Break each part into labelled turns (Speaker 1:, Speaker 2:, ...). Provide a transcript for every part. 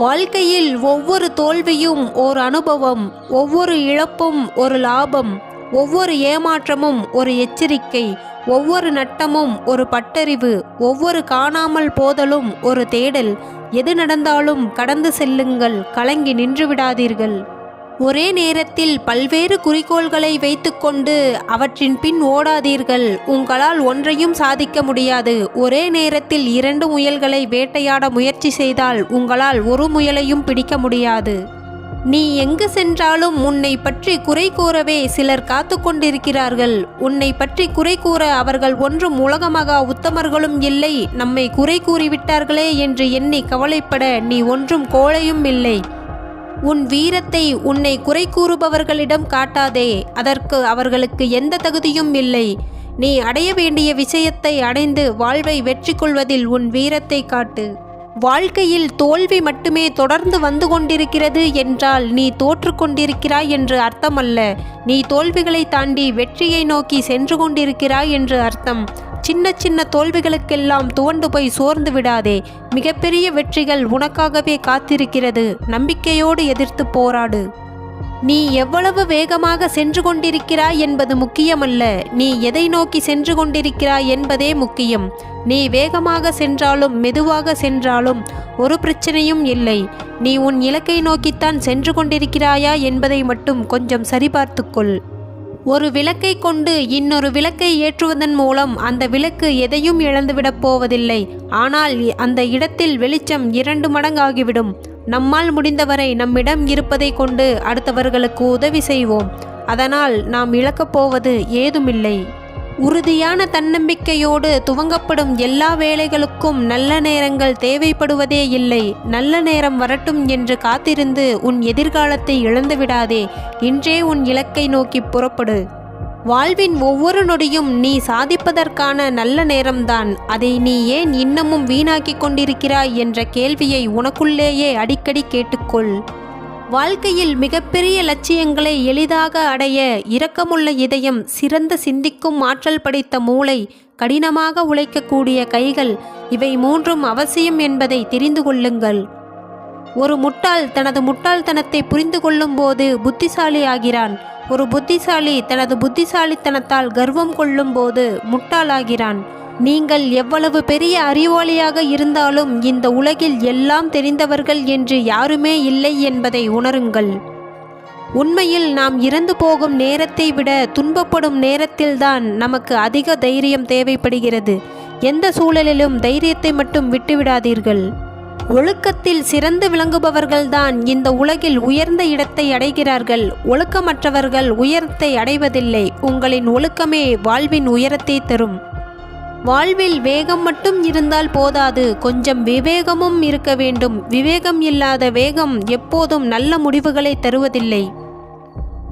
Speaker 1: வாழ்க்கையில் ஒவ்வொரு தோல்வியும் ஒரு அனுபவம், ஒவ்வொரு இழப்பும் ஒரு லாபம், ஒவ்வொரு ஏமாற்றமும் ஒரு எச்சரிக்கை, ஒவ்வொரு நட்டமும் ஒரு பட்டறிவு, ஒவ்வொரு காணாமல் போதலும் ஒரு தேடல். எது நடந்தாலும் கடந்து செல்லுங்கள், கலங்கி நின்று விடாதீர்கள். ஒரே நேரத்தில் பல்வேறு குறிக்கோள்களை வைத்துக்கொண்டு அவற்றின் பின் ஓடாதீர்கள். உங்களால் ஒன்றையும் சாதிக்க முடியாது. ஒரே நேரத்தில் 2 முயல்களை வேட்டையாட முயற்சி செய்தால் உங்களால் ஒரு முயலையும் பிடிக்க முடியாது. நீ எங்கு சென்றாலும் உன்னை பற்றி குறை கூறவே சிலர் காத்து கொண்டிருக்கிறார்கள். உன்னை பற்றி குறை கூற அவர்கள் ஒன்றும் உலகமகா உத்தமர்களும் இல்லை. நம்மை குறை கூறிவிட்டார்களே என்று எண்ணி கவலைப்பட நீ ஒன்றும் கோழையும் இல்லை. உன் வீரத்தை உன்னை குறை கூறுபவர்களிடம் காட்டாதே. அதற்கு அவர்களுக்கு எந்த தகுதியும் இல்லை. நீ அடைய வேண்டிய விஷயத்தை அடைந்து வாழ்வை வெற்றி கொள்வதில் உன் வீரத்தை காட்டு. வாழ்க்கையில் தோல்வி மட்டுமே தொடர்ந்து வந்து கொண்டிருக்கிறது என்றால் நீ தோற்று கொண்டிருக்கிறாய் என்று அர்த்தமல்ல. நீ தோல்விகளை தாண்டி வெற்றியை நோக்கி சென்று கொண்டிருக்கிறாய் என்று அர்த்தம். சின்ன சின்ன தோல்விகளுக்கெல்லாம் துவண்டு போய் சோர்ந்து விடாதே. மிகப்பெரிய வெற்றிகள் உனக்காகவே காத்திருக்கிறது. நம்பிக்கையோடு எதிர்த்து போராடு. நீ எவ்வளவு வேகமாக சென்று கொண்டிருக்கிறாய் என்பது முக்கியமல்ல, நீ எதை நோக்கி சென்று கொண்டிருக்கிறாய் என்பதே முக்கியம். நீ வேகமாக சென்றாலும் மெதுவாக சென்றாலும் ஒரு பிரச்சனையும் இல்லை. நீ உன் இலக்கை நோக்கித்தான் சென்று கொண்டிருக்கிறாயா என்பதை மட்டும் கொஞ்சம் சரிபார்த்துக்கொள். ஒரு விளக்கை கொண்டு இன்னொரு விளக்கை ஏற்றுவதன் மூலம் அந்த விளக்கு எதையும் இழந்துவிடப் போவதில்லை. ஆனால் அந்த இடத்தில் வெளிச்சம் 2 மடங்காகிவிடும். நம்மால் முடிந்தவரை நம்மிடம் இருப்பதை கொண்டு அடுத்தவர்களுக்கு உதவி செய்வோம். அதனால் நாம் இழக்கப் போவது ஏதுமில்லை. உறுதியான தன்னம்பிக்கையோடு துவங்கப்படும் எல்லா வேலைகளுக்கும் நல்ல நேரங்கள் தேவைப்படுவதே இல்லை. நல்ல நேரம் வரட்டும் என்று காத்திருந்து உன் எதிர்காலத்தை இழந்துவிடாதே. இன்றே உன் இலக்கை நோக்கி புறப்படு. வாழ்வின் ஒவ்வொரு நொடியும் நீ சாதிப்பதற்கான நல்ல நேரம்தான். அதை நீ ஏன் இன்னமும் வீணாக்கி கொண்டிருக்கிறாய் என்ற கேள்வியை உனக்குள்ளேயே அடிக்கடி கேட்டுக்கொள். வாழ்க்கையில் மிகப்பெரிய லட்சியங்களை எளிதாக அடைய இரக்கமுள்ள இதயம், சிறந்த சிந்திக்கும் ஆற்றல் படைத்த மூளை, கடினமாக உழைக்கக்கூடிய கைகள், இவை 3ம் அவசியம் என்பதை தெரிந்து கொள்ளுங்கள். ஒரு முட்டாள் தனது முட்டாள்தனத்தை புரிந்து கொள்ளும் போது புத்திசாலி ஆகிறான். ஒரு புத்திசாலி தனது புத்திசாலித்தனத்தால் கர்வம் கொள்ளும் போது முட்டாளாகிறான். நீங்கள் எவ்வளவு பெரிய அறிவாளியாக இருந்தாலும் இந்த உலகில் எல்லாம் தெரிந்தவர்கள் என்று யாருமே இல்லை என்பதை உணருங்கள். உண்மையில் நாம் இறந்து போகும் நேரத்தை விட துன்பப்படும் நேரத்தில்தான் நமக்கு அதிக தைரியம் தேவைப்படுகிறது. எந்த சூழலிலும் தைரியத்தை மட்டும் விட்டுவிடாதீர்கள். ஒழுக்கத்தில் சிறந்து விளங்குபவர்கள்தான் இந்த உலகில் உயர்ந்த இடத்தை அடைகிறார்கள். ஒழுக்கமற்றவர்கள் உயரத்தை அடைவதில்லை. உங்களின் ஒழுக்கமே வாழ்வின் உயரத்தை தரும். வாழ்வில் வேகம் மட்டும் இருந்தால் போதாது, கொஞ்சம் விவேகமும் இருக்க வேண்டும். விவேகம் இல்லாத வேகம் எப்போதும் நல்ல முடிவுகளை தருவதில்லை.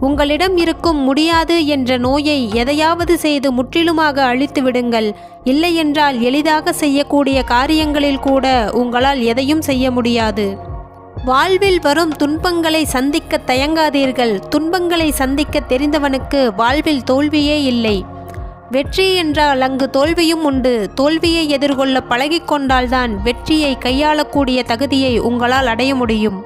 Speaker 1: உங்களிடம் இருக்கும் முடியாது என்ற நோயை எதையாவது செய்து முற்றிலுமாக அழித்து விடுங்கள். இல்லையென்றால் எளிதாக செய்யக்கூடிய காரியங்களில் கூட உங்களால் எதையும் செய்ய முடியாது. வாழ்வில் வரும் துன்பங்களை சந்திக்க தயங்காதீர்கள். துன்பங்களை சந்திக்க தெரிந்தவனுக்கு வாழ்வில் தோல்வியே இல்லை. வெற்றி என்றால் அங்கு தோல்வியும் உண்டு. தோல்வியை எதிர்கொள்ள பழகிக்கொண்டால்தான் வெற்றியை கையாளக்கூடிய தகுதியை உங்களால் அடைய முடியும்.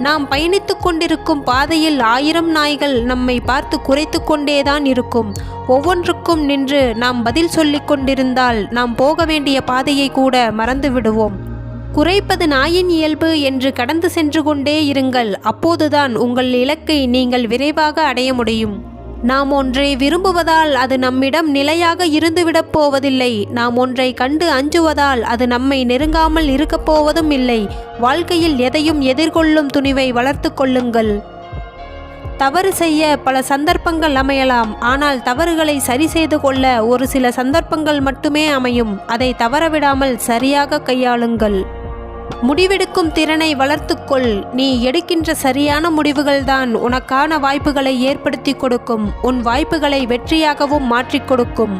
Speaker 1: நாம் பயணித்து கொண்டிருக்கும் பாதையில் 1000 நாய்கள் நம்மை பார்த்து குறைத்து கொண்டேதான் இருக்கும். ஒவ்வொன்றுக்கும் நின்று நாம் பதில் சொல்லிக் கொண்டிருந்தால் நாம் போக வேண்டிய பாதையை கூட மறந்து விடுவோம். குறைப்பது நாயின் இயல்பு என்று கடந்து சென்று கொண்டே இருங்கள். அப்போதுதான் உங்கள் இலக்கை நீங்கள் விரைவாக அடைய முடியும். நாம் ஒன்றை விரும்புவதால் அது நம்மிடம் நிலையாக இருந்துவிடப் போவதில்லை. நாம் ஒன்றை கண்டு அஞ்சுவதால் அது நம்மை நெருங்காமல் இருக்கப் போவதும் இல்லை. வாழ்க்கையில் எதையும் எதிர்கொள்ளும் துணிவை வளர்த்து கொள்ளுங்கள். தவறு செய்ய பல சந்தர்ப்பங்கள் அமையலாம். ஆனால் தவறுகளை சரி செய்து கொள்ள ஒரு சில சந்தர்ப்பங்கள் மட்டுமே அமையும். அதை தவறவிடாமல் சரியாக கையாளுங்கள். முடிவெடுக்கும் திறனை வளர்த்துக்கொள். நீ எடுக்கின்ற சரியான முடிவுகள்தான் உனக்கான வாய்ப்புகளை ஏற்படுத்தி கொடுக்கும். உன் வாய்ப்புகளை வெற்றியாகவும் மாற்றிக் கொடுக்கும்.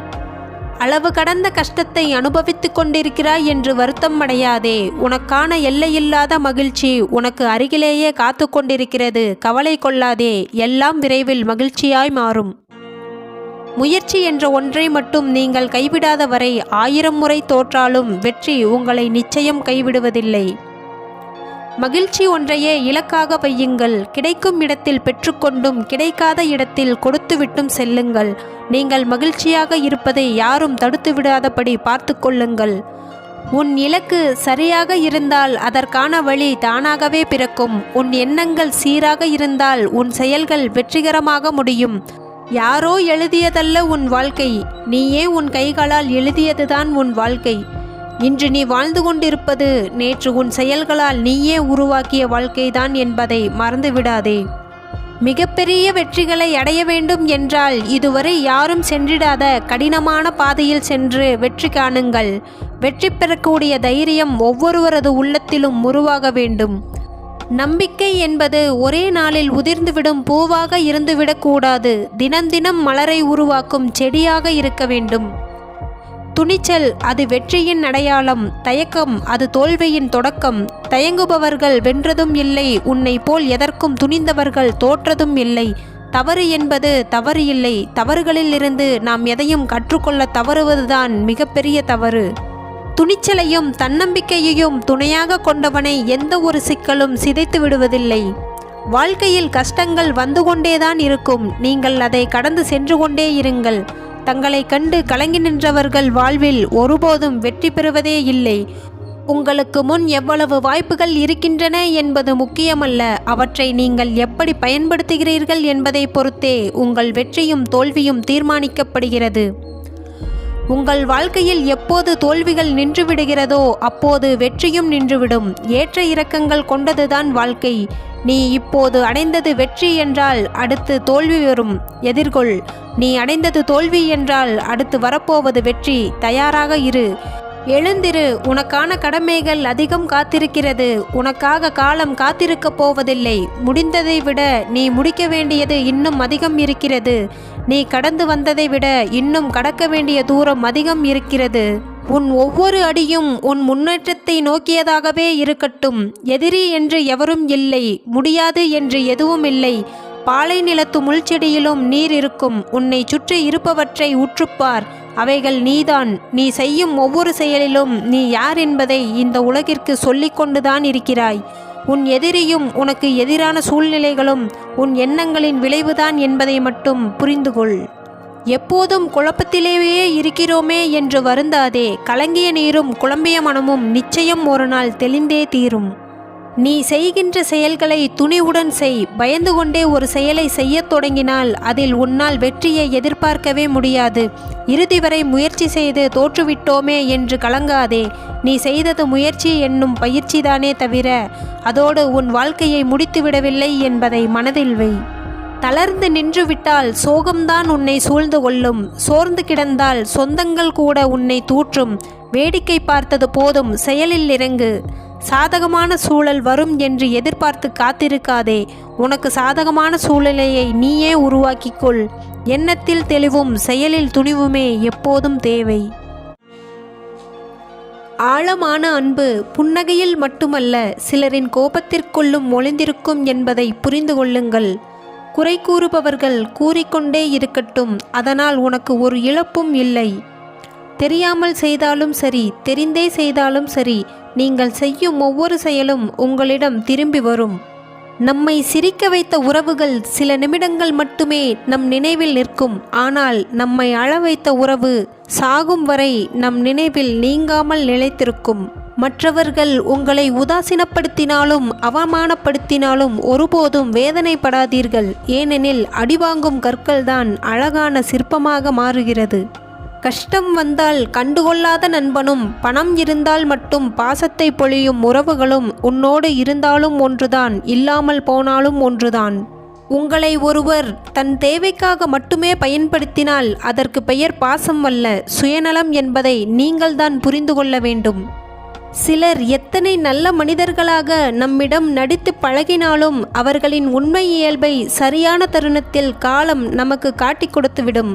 Speaker 1: அளவு கடந்த கஷ்டத்தை அனுபவித்து கொண்டிருக்கிறாய் என்று வருத்தம் அடையாதே. உனக்கான எல்லையில்லாத மகிழ்ச்சி உனக்கு அருகிலேயே காத்து கொண்டிருக்கிறது. கவலை கொள்ளாதே. எல்லாம் விரைவில் மகிழ்ச்சியாய் மாறும். முயற்சி என்ற ஒன்றை மட்டும் நீங்கள் கைவிடாத வரை 1000 முறை தோற்றாலும் வெற்றி உங்களை நிச்சயம் கைவிடுவதில்லை. மகிழ்ச்சி ஒன்றையே இலக்காக வையுங்கள். கிடைக்கும் இடத்தில் பெற்றுக்கொண்டும் கிடைக்காத இடத்தில் கொடுத்துவிட்டும் செல்லுங்கள். நீங்கள் மகிழ்ச்சியாக இருப்பதை யாரும் தடுத்து விடாதபடி பார்த்து கொள்ளுங்கள். உன் இலக்கு சரியாக இருந்தால் அதற்கான வழி தானாகவே பிறக்கும். உன் எண்ணங்கள் சீராக இருந்தால் உன் செயல்கள் வெற்றிகரமாக முடியும். யாரோ எழுதியதல்ல உன் வாழ்க்கை, நீயே உன் கைகளால் எழுதியதுதான் உன் வாழ்க்கை. இன்று நீ வாழ்ந்து கொண்டிருப்பது நேற்று உன் செயல்களால் நீயே உருவாக்கிய வாழ்க்கைதான் என்பதை மறந்துவிடாதே. மிகப்பெரிய வெற்றிகளை அடைய வேண்டும் என்றால் இதுவரை யாரும் சென்றிடாத கடினமான பாதையில் சென்று வெற்றி காணுங்கள். வெற்றி பெறக்கூடிய தைரியம் ஒவ்வொருவரது உள்ளத்திலும் உருவாக வேண்டும். நம்பிக்கை என்பது ஒரே நாளில் உதிர்ந்துவிடும் பூவாக இருந்துவிடக்கூடாது. தினம் தினம் மலரை உருவாக்கும் செடியாக இருக்க வேண்டும். துணிச்சல் அது வெற்றியின் அடையாளம். தயக்கம் அது தோல்வியின் தொடக்கம். தயங்குபவர்கள் வென்றதும் இல்லை. உன்னை போல் எதற்கும் துணிந்தவர்கள் தோற்றதும் இல்லை. தவறு என்பது தவறு இல்லை. தவறுகளிலிருந்து நாம் எதையும் கற்றுக்கொள்ள தவறுவதுதான் மிகப்பெரிய தவறு. துணிச்சலையும் தன்னம்பிக்கையையும் துணையாக கொண்டவனை எந்த ஒரு சிக்கலும் சிதைத்து விடுவதில்லை. வாழ்க்கையில் கஷ்டங்கள் வந்து கொண்டேதான் இருக்கும். நீங்கள் அதை கடந்து சென்று கொண்டே இருங்கள். தங்களை கண்டு கலங்கி நின்றவர்கள் வாழ்வில் ஒருபோதும் வெற்றி பெறுவதே இல்லை. உங்களுக்கு முன் எவ்வளவு வாய்ப்புகள் இருக்கின்றன என்பது முக்கியமல்ல, அவற்றை நீங்கள் எப்படி பயன்படுத்துகிறீர்கள் என்பதை பொறுத்தே உங்கள் வெற்றியும் தோல்வியும் தீர்மானிக்கப்படுகிறது. உங்கள் வாழ்க்கையில் எப்போது தோல்விகள் நின்றுவிடுகிறதோ அப்போது வெற்றியும் நின்றுவிடும். ஏற்ற இறக்கங்கள் கொண்டதுதான் வாழ்க்கை. நீ இப்போது அடைந்தது வெற்றி என்றால் அடுத்து தோல்வி வரும், எதிர்கொள். நீ அடைந்தது தோல்வி என்றால் அடுத்து வரப்போவது வெற்றி. தயாராக இரு. எழுந்திரு. உனக்கான கடமைகள் அதிகம் காத்திருக்கிறது. உனக்காக காலம் காத்திருக்கப் போவதில்லை. முடிந்ததை விட நீ முடிக்க வேண்டியது இன்னும் அதிகம் இருக்கிறது. நீ கடந்து வந்ததை விட இன்னும் கடக்க வேண்டிய தூரம் அதிகம் இருக்கிறது. உன் ஒவ்வொரு அடியும் உன் முன்னேற்றத்தை நோக்கியதாகவே இருக்கட்டும். எதிரி என்று எவரும் இல்லை. முடியாது என்று எதுவும் இல்லை. பாலை நிலத்து முள்செடியிலும் நீர் இருக்கும். உன்னை சுற்றி இருப்பவற்றை உற்றுப்பார். அவைகள் நீதான். நீ செய்யும் ஒவ்வொரு செயலிலும் நீ யார் என்பதை இந்த உலகிற்கு சொல்லிக்கொண்டுதான் இருக்கிறாய். உன் எதிரியும் உனக்கு எதிரான சூழ்நிலைகளும் உன் எண்ணங்களின் விளைவுதான் என்பதை மட்டும் புரிந்துகொள். எப்போதும் குழப்பத்திலேயே இருக்கிறோமே என்று வருந்தாதே. கலங்கிய நீரும் குழம்பிய மனமும் நிச்சயம் ஒரு நாள் தெளிந்தே தீரும். நீ செய்கின்ற செயல்களை துணிவுடன் செய். பயந்து கொண்டே ஒரு செயலை செய்யத் தொடங்கினால் அதில் உன்னால் வெற்றியை எதிர்பார்க்கவே முடியாது. இறுதி வரை முயற்சி செய்து தோற்றுவிட்டோமே என்று கலங்காதே. நீ செய்தது முயற்சி என்னும் பயிற்சிதானே தவிர அதோடு உன் வாழ்க்கையை முடித்துவிடவில்லை என்பதை மனதில் வை. தளர்ந்து நின்றுவிட்டால் சோகம்தான் உன்னை சூழ்ந்து கொள்ளும். சோர்ந்து கிடந்தால் சொந்தங்கள் கூட உன்னை தூற்றும். வேடிக்கை பார்த்தது போதும், செயலில் இறங்கு. சாதகமான சூழல் வரும் என்று எதிர்பார்த்து காத்திருக்காதே. உனக்கு சாதகமான சூழ்நிலையை நீயே உருவாக்கிக்கொள். எண்ணத்தில் தெளிவும் செயலில் துணிவுமே எப்போதும் தேவை. ஆழமான அன்பு புன்னகையில் மட்டுமல்ல, சிலரின் கோபத்திற்குள்ளும் ஒளிந்திருக்கும் என்பதை புரிந்து கொள்ளுங்கள். குறை கூறுபவர்கள் கூறிக்கொண்டே இருக்கட்டும். அதனால் உனக்கு ஒரு இழப்பும் இல்லை. தெரியாமல் செய்தாலும் சரி, தெரிந்தே செய்தாலும் சரி, நீங்கள் செய்யும் ஒவ்வொரு செயலும் உங்களிடம் திரும்பி வரும். நம்மை சிரிக்க வைத்த உறவுகள் சில நிமிடங்கள் மட்டுமே நம் நினைவில் நிற்கும். ஆனால் நம்மை அழ வைத்த உறவு சாகும் வரை நம் நினைவில் நீங்காமல் நிலைத்திருக்கும். மற்றவர்கள் உங்களை உதாசீனப்படுத்தினாலும் அவமானப்படுத்தினாலும் ஒருபோதும் வேதனைப்படாதீர்கள். ஏனெனில் அடிவாங்கும் கற்கள்தான் அழகான சிற்பமாக மாறுகிறது. கஷ்டம் வந்தால் கண்டுகொள்ளாத நண்பனும், பணம் இருந்தால் மட்டும் பாசத்தை பொழியும் உறவுகளும் உன்னோடு இருந்தாலும் ஒன்றுதான், இல்லாமல் போனாலும் ஒன்றுதான். உங்களை ஒருவர் தன் தேவைக்காக மட்டுமே பயன்படுத்தினால் அதற்கு பெயர் பாசம் அல்ல, சுயநலம் என்பதை நீங்கள்தான் புரிந்து கொள்ள வேண்டும். சிலர் எத்தனை நல்ல மனிதர்களாக நம்மிடம் நடித்து பழகினாலும் அவர்களின் உண்மை இயல்பை சரியான தருணத்தில் காலம் நமக்கு காட்டிக் கொடுத்துவிடும்.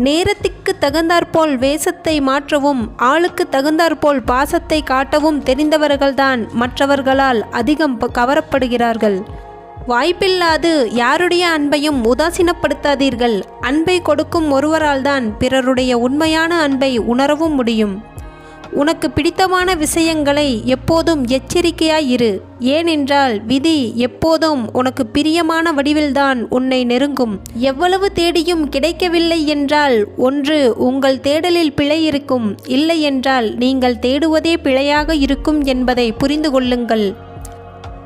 Speaker 1: நேரத்துக்கு தகுந்தாற்போல் வேஷத்தை மாற்றவும் ஆளுக்கு தகுந்தாற்போல் பாசத்தை காட்டவும் தெரிந்தவர்கள்தான் மற்றவர்களால் அதிகம் கவரப்படுகிறார்கள். வாய்ப்பில்லாது யாருடைய அன்பையும் உதாசீனப்படுத்தாதீர்கள். அன்பை கொடுக்கும் ஒருவரால் தான் பிறருடைய உண்மையான அன்பை உணரவும் முடியும். உனக்கு பிடித்தமான விஷயங்களை எப்போதும் எச்சரிக்கையாய் இரு. ஏனென்றால் விதி எப்போதும் உனக்கு பிரியமான வடிவில்தான் உன்னை நெருங்கும். எவ்வளவு தேடியும் கிடைக்கவில்லை என்றால் ஒன்று உங்கள் தேடலில் பிழை இருக்கும், இல்லை என்றால் நீங்கள் தேடுவதே பிழையாக இருக்கும் என்பதை புரிந்து கொள்ளுங்கள்.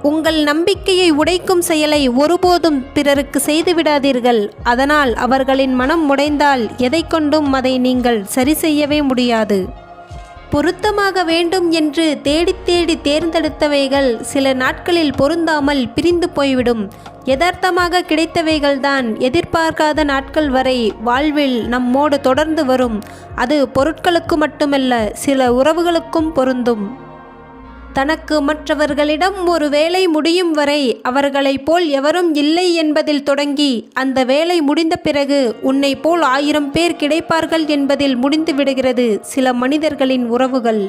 Speaker 1: உங்கள் நம்பிக்கையை உடைக்கும் செயலை ஒருபோதும் பிறருக்கு செய்துவிடாதீர்கள். அதனால் அவர்களின் மனம் உடைந்தால் எதை கொண்டும் அதை நீங்கள் சரி செய்யவே முடியாது. பொருத்தமாக வேண்டும் என்று தேடி தேடி தேர்ந்தெடுத்தவைகள் சில நாட்களில் பொருந்தாமல் பிரிந்து போய்விடும். யதார்த்தமாக கிடைத்தவைகள்தான் எதிர்பார்க்காத நாட்கள் வரை வாழ்வில் நம்மோடு தொடர்ந்து வரும். அது பொருட்களுக்கு மட்டுமல்ல, சில உறவுகளுக்கும் பொருந்தும். தனக்கு மற்றவர்களிடம் ஒரு வேலை முடியும் வரை அவர்களைப் போல் எவரும் இல்லை என்பதில் தொடங்கி, அந்த வேலை முடிந்த பிறகு உன்னை போல் 1000 பேர் கிடைப்பார்கள் என்பதில் முடிந்து விடுகிறது சில மனிதர்களின் உறவுகள்.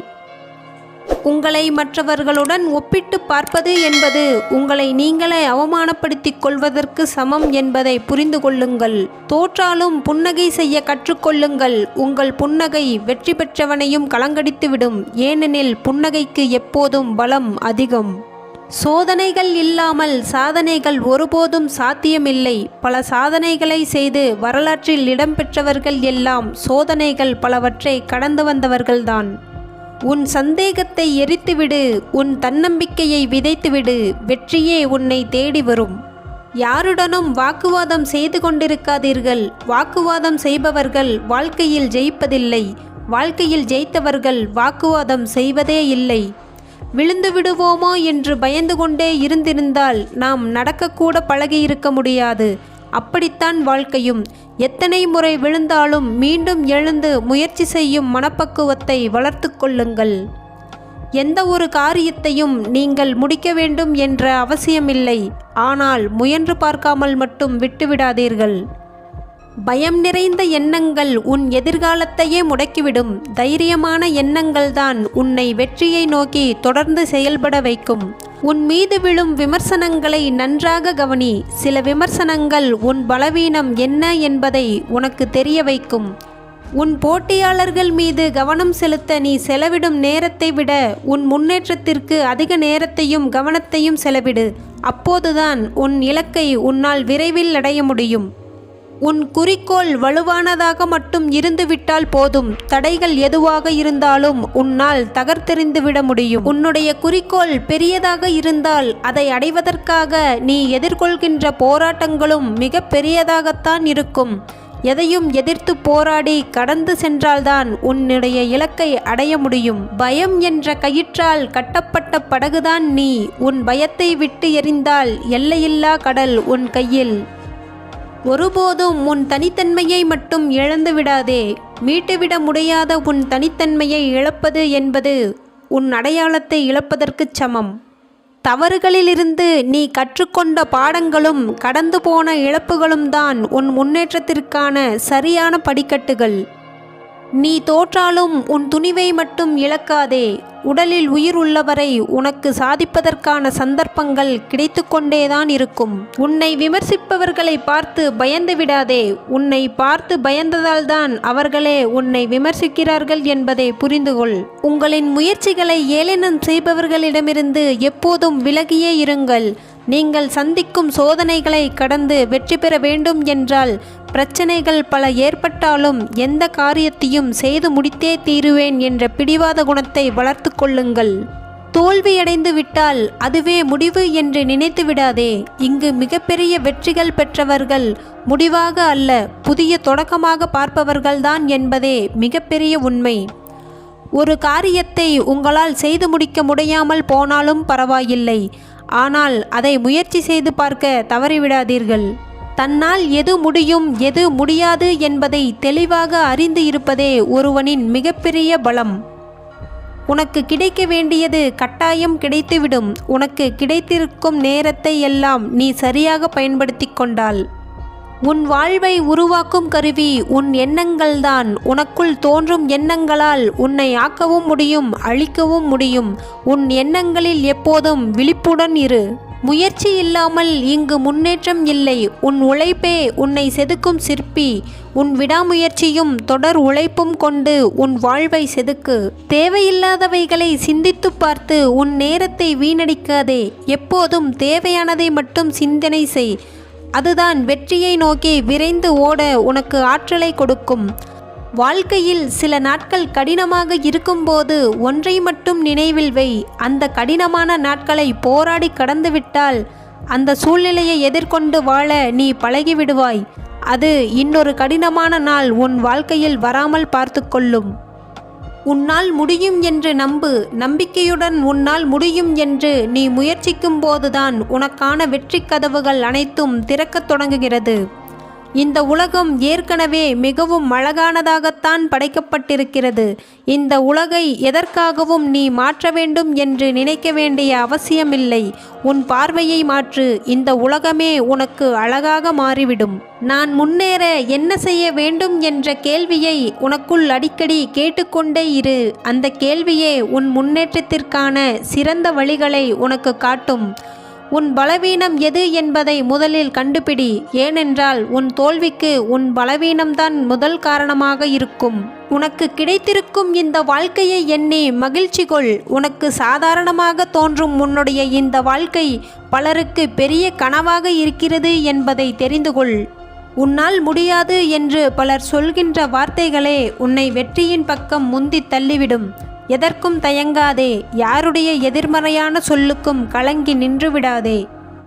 Speaker 1: உங்களை மற்றவர்களுடன் ஒப்பிட்டு பார்ப்பது என்பது உங்களை நீங்களே அவமானப்படுத்திக் கொள்வதற்கு சமம் என்பதை புரிந்து கொள்ளுங்கள். தோற்றாலும் புன்னகை செய்ய கற்றுக்கொள்ளுங்கள். உங்கள் புன்னகை வெற்றி பெற்றவனையும் கலங்கடித்துவிடும். ஏனெனில் புன்னகைக்கு எப்போதும் பலம் அதிகம். சோதனைகள் இல்லாமல் சாதனைகள் ஒருபோதும் சாத்தியமில்லை. பல சாதனைகளை செய்து வரலாற்றில் இடம்பெற்றவர்கள் எல்லாம் சோதனைகள் பலவற்றை கடந்து வந்தவர்கள்தான். உன் சந்தேகத்தை எரித்துவிடு, உன் தன்னம்பிக்கையை விதைத்துவிடு. வெற்றியே உன்னை தேடி வரும். யாருடனும் வாக்குவாதம் செய்து கொண்டிருக்காதீர்கள். வாக்குவாதம் செய்பவர்கள் வாழ்க்கையில் ஜெயிப்பதில்லை. வாழ்க்கையில் ஜெயித்தவர்கள் வாக்குவாதம் செய்வதே இல்லை. விழுந்து விடுவோமோ என்று பயந்து கொண்டே இருந்திருந்தால் நாம் நடக்கக்கூட பழகியிருக்க முடியாது. அப்படித்தான் வாழ்க்கையும். எத்தனை முறை விழுந்தாலும் மீண்டும் எழுந்து முயற்சி செய்யும் மனப்பக்குவத்தை வளர்த்து கொள்ளுங்கள். எந்த ஒரு காரியத்தையும் நீங்கள் முடிக்க வேண்டும் என்ற அவசியமில்லை. ஆனால் முயன்று பார்க்காமல் மட்டும் விட்டுவிடாதீர்கள். பயம் நிறைந்த எண்ணங்கள் உன் எதிர்காலத்தையே முடக்கிவிடும். தைரியமான எண்ணங்கள்தான் உன்னை வெற்றியை நோக்கி தொடர்ந்து செயல்பட வைக்கும். உன் மீது விழும் விமர்சனங்களை நன்றாக கவனி. சில விமர்சனங்கள் உன் பலவீனம் என்ன என்பதை உனக்கு தெரிய வைக்கும். உன் போட்டியாளர்கள் மீது கவனம் செலுத்த நீ செலவிடும் நேரத்தை விட உன் முன்னேற்றத்திற்கு அதிக நேரத்தையும் கவனத்தையும் செலவிடு. அப்போதுதான் உன் இலக்கை உன்னால் விரைவில் அடைய முடியும். உன் குறிக்கோள் வலுவானதாக மட்டும் இருந்துவிட்டால் போதும். தடைகள் எதுவாக இருந்தாலும் உன்னால் தகர்த்தெறிந்துவிட முடியும். உன்னுடைய குறிக்கோள் பெரியதாக இருந்தால் அதை அடைவதற்காக நீ எதிர்கொள்கின்ற போராட்டங்களும் மிக பெரியதாகத்தான் இருக்கும். எதையும் எதிர்த்து போராடி கடந்து சென்றால்தான் உன்னுடைய இலக்கை அடைய முடியும். பயம் என்ற கயிற்றால் கட்டப்பட்ட படகுதான் நீ. உன் பயத்தை விட்டு எறிந்தால் எல்லையில்லா கடல் உன் கையில். ஒருபோதும் உன் தனித்தன்மையை மட்டும் இழந்து விடாதே. மீட்டுவிட முடியாத உன் தனித்தன்மையை இழப்பது என்பது உன் அடையாளத்தை இழப்பதற்குச் சமம். தவறுகளிலிருந்து நீ கற்றுக்கொண்ட பாடங்களும் கடந்து போன இழப்புகளும் தான் உன் முன்னேற்றத்திற்கான சரியான படிக்கட்டுகள். நீ தோற்றாலும் உன் துணிவை மட்டும் இழக்காதே. உடலில் உயிர் உள்ளவரை உனக்கு சாதிப்பதற்கான சந்தர்ப்பங்கள் கிடைத்து கொண்டேதான் இருக்கும். உன்னை விமர்சிப்பவர்களை பார்த்து பயந்து விடாதே. உன்னை பார்த்து பயந்ததால்தான் அவர்களே உன்னை விமர்சிக்கிறார்கள் என்பதை புரிந்துகொள். உங்களின் முயற்சிகளை ஏளனம் செய்பவர்களிடமிருந்து எப்போதும் விலகியே இருங்கள். நீங்கள் சந்திக்கும் சோதனைகளை கடந்து வெற்றி பெற வேண்டும் என்றால் பிரச்சனைகள் பல ஏற்பட்டாலும் எந்த காரியத்தையும் செய்து முடித்தே தீருவேன் என்ற பிடிவாத குணத்தை வளர்த்து கொள்ளுங்கள். தோல்வியடைந்து விட்டால் அதுவே முடிவு என்று நினைத்து விடாதே. இங்கு மிகப்பெரிய வெற்றிகள் பெற்றவர்கள் முடிவாக அல்ல, புதிய தொடக்கமாக பார்ப்பவர்கள்தான் என்பதே மிகப்பெரிய உண்மை. ஒரு காரியத்தை உங்களால் செய்து முடிக்க முடியாமல் போனாலும் பரவாயில்லை. ஆனால் அதை முயற்சி செய்து பார்க்க தவறிவிடாதீர்கள். தன்னால் எது முடியும் எது முடியாது என்பதை தெளிவாக அறிந்து இருப்பதே ஒருவனின் மிகப்பெரிய பலம். உனக்கு கிடைக்க வேண்டியது கட்டாயம் கிடைத்துவிடும். உனக்கு கிடைத்திருக்கும் நேரத்தை எல்லாம் நீ சரியாக பயன்படுத்தி கொண்டால். உன் வாழ்வை உருவாக்கும் கருவி உன் எண்ணங்கள்தான். உனக்குள் தோன்றும் எண்ணங்களால் உன்னை ஆக்கவும் முடியும், அழிக்கவும் முடியும். உன் எண்ணங்களில் எப்போதும் விழிப்புடன் இரு. முயற்சி இல்லாமல் இங்கு முன்னேற்றம் இல்லை. உன் உழைப்பே உன்னை செதுக்கும் சிற்பி. உன் விடாமுயற்சியும் தொடர் உழைப்பும் கொண்டு உன் வாழ்வை செதுக்கு. தேவையில்லாதவைகளை சிந்தித்து பார்த்து உன் நேரத்தை வீணடிக்காதே. எப்போதும் தேவையானதை மட்டும் சிந்தனை செய். அதுதான் வெற்றியை நோக்கி விரைந்து ஓட உனக்கு ஆற்றலை கொடுக்கும். வாழ்க்கையில் சில நாட்கள் கடினமாக இருக்கும்போது ஒன்றை மட்டும் நினைவில் வை. அந்த கடினமான நாட்களை போராடி கடந்துவிட்டால் அந்த சூழ்நிலையை எதிர்கொண்டு வாழ நீ பழகிவிடுவாய். அது இன்னொரு கடினமான நாள் உன் வாழ்க்கையில் வராமல் பார்த்து கொள்ளும். உன்னால் முடியும் என்று நம்பு. நம்பிக்கையுடன் உன்னால் முடியும் என்று நீ முயற்சிக்கும் போதுதான் உனக்கான வெற்றி கதவுகள் அனைத்தும் திறக்கத் தொடங்குகிறது. இந்த உலகம் ஏற்கனவே மிகவும் அழகானதாகத்தான் படைக்கப்பட்டிருக்கிறது. இந்த உலகை எதற்காகவும் நீ மாற்ற வேண்டும் என்று நினைக்க வேண்டிய அவசியமில்லை. உன் பார்வையை மாற்று. இந்த உலகமே உனக்கு அழகாக மாறிவிடும். நான் முன்னேற என்ன செய்ய வேண்டும் என்ற கேள்வியை உனக்குள் அடிக்கடி கேட்டுக்கொண்டே இரு. அந்த கேள்வியே உன் முன்னேற்றத்திற்கான சிறந்த வழிகளை உனக்கு காட்டும். உன் பலவீனம் எது என்பதை முதலில் கண்டுபிடி. ஏனென்றால் உன் தோல்விக்கு உன் பலவீனம்தான் முதல் காரணமாக இருக்கும். உனக்கு கிடைத்திருக்கும் இந்த வாழ்க்கையை எண்ணி மகிழ்ச்சி கொள். உனக்கு சாதாரணமாக தோன்றும் உன்னுடைய இந்த வாழ்க்கை பலருக்கு பெரிய கனவாக இருக்கிறது என்பதை தெரிந்து கொள். உன்னால் முடியாது என்று பலர் சொல்கின்ற வார்த்தைகளே உன்னை வெற்றியின் பக்கம் முந்தி தள்ளிவிடும். எதற்கும் தயங்காதே. யாருடைய எதிர்மறையான சொல்லுக்கும் கலங்கி நின்று விடாதே.